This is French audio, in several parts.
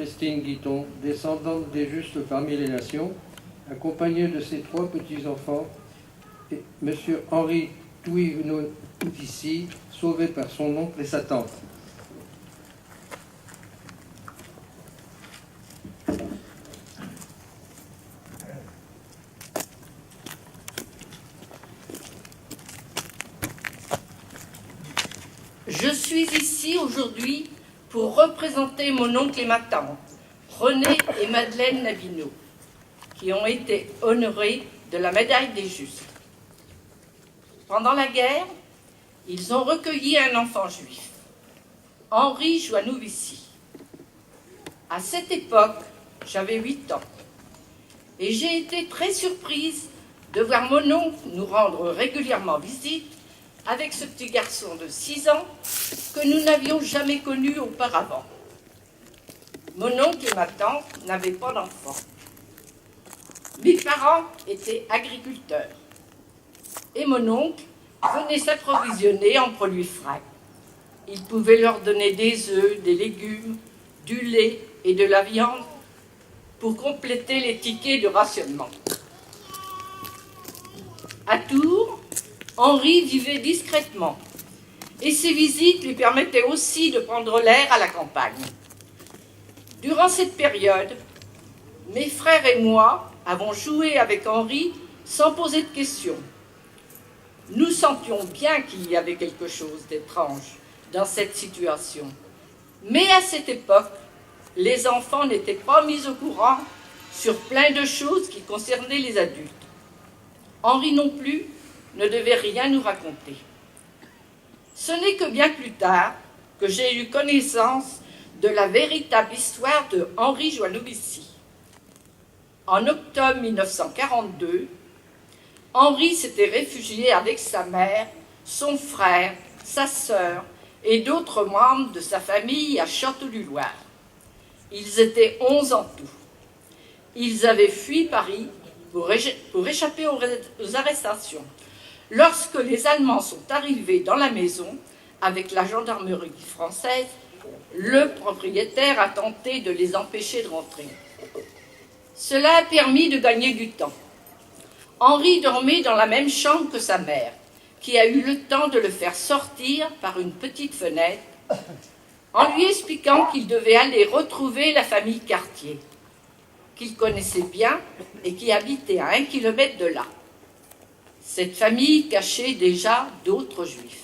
Christine Guiton, descendante des Justes parmi les nations, accompagnée de ses 3 petits-enfants, et M. Henri Touivno-Outissi, sauvé par son oncle et sa tante. Je suis ici aujourd'hui pour représenter mon oncle et ma tante, René et Madeleine Nabineau, qui ont été honorés de la médaille des Justes. Pendant la guerre, ils ont recueilli un enfant juif, Henri Joannou-Vissy. À cette époque, j'avais 8 ans, et j'ai été très surprise de voir mon oncle nous rendre régulièrement visite avec ce petit garçon de 6 ans que nous n'avions jamais connu auparavant. Mon oncle et ma tante n'avaient pas d'enfants. Mes parents étaient agriculteurs et mon oncle venait s'approvisionner en produits frais. Il pouvait leur donner des œufs, des légumes, du lait et de la viande pour compléter les tickets de rationnement. À Tours, Henri vivait discrètement et ses visites lui permettaient aussi de prendre l'air à la campagne. Durant cette période, mes frères et moi avons joué avec Henri sans poser de questions. Nous sentions bien qu'il y avait quelque chose d'étrange dans cette situation. Mais à cette époque, les enfants n'étaient pas mis au courant sur plein de choses qui concernaient les adultes. Henri non plus ne devait rien nous raconter. Ce n'est que bien plus tard que j'ai eu connaissance de la véritable histoire de Henri Joannou-Vissy. En octobre 1942, Henri s'était réfugié avec sa mère, son frère, sa sœur et d'autres membres de sa famille à Château-du-Loir. Ils étaient 11 en tout. Ils avaient fui Paris pour échapper aux arrestations. Lorsque les Allemands sont arrivés dans la maison avec la gendarmerie française, le propriétaire a tenté de les empêcher de rentrer. Cela a permis de gagner du temps. Henri dormait dans la même chambre que sa mère, qui a eu le temps de le faire sortir par une petite fenêtre, en lui expliquant qu'il devait aller retrouver la famille Cartier, qu'il connaissait bien et qui habitait à 1 kilomètre de là. Cette famille cachait déjà d'autres juifs.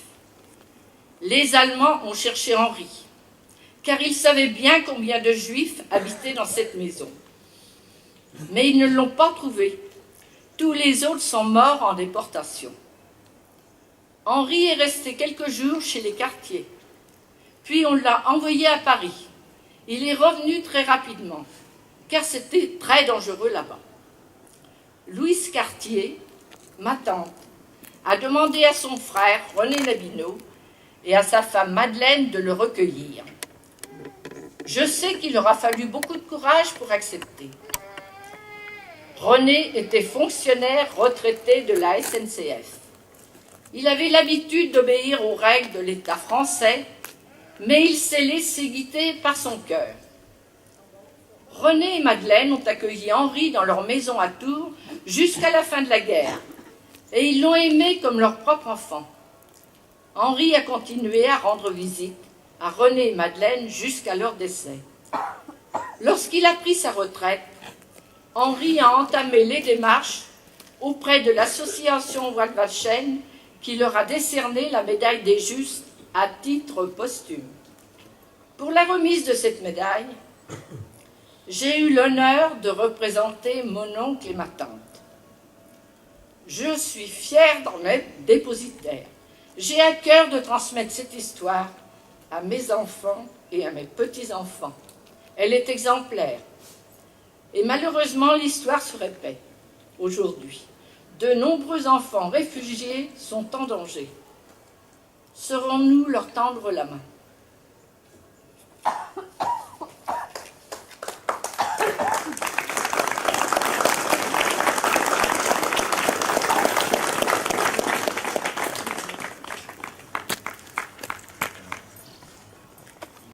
Les Allemands ont cherché Henri, car ils savaient bien combien de juifs habitaient dans cette maison. Mais ils ne l'ont pas trouvé. Tous les autres sont morts en déportation. Henri est resté quelques jours chez les Cartier. Puis on l'a envoyé à Paris. Il est revenu très rapidement, car c'était très dangereux là-bas. Louise Cartier, ma tante, a demandé à son frère René Nabineau et à sa femme Madeleine de le recueillir. Je sais qu'il aura fallu beaucoup de courage pour accepter. René était fonctionnaire retraité de la SNCF. Il avait l'habitude d'obéir aux règles de l'État français, mais il s'est laissé guider par son cœur. René et Madeleine ont accueilli Henri dans leur maison à Tours jusqu'à la fin de la guerre, et ils l'ont aimé comme leur propre enfant. Henri a continué à rendre visite à René et Madeleine jusqu'à leur décès. Lorsqu'il a pris sa retraite, Henri a entamé les démarches auprès de l'association Walvachen qui leur a décerné la médaille des Justes à titre posthume. Pour la remise de cette médaille, j'ai eu l'honneur de représenter mon oncle et ma tante. Je suis fière d'en être dépositaire. J'ai à cœur de transmettre cette histoire à mes enfants et à mes petits-enfants. Elle est exemplaire. Et malheureusement, l'histoire se répète aujourd'hui. De nombreux enfants réfugiés sont en danger. Saurons-nous leur tendre la main ?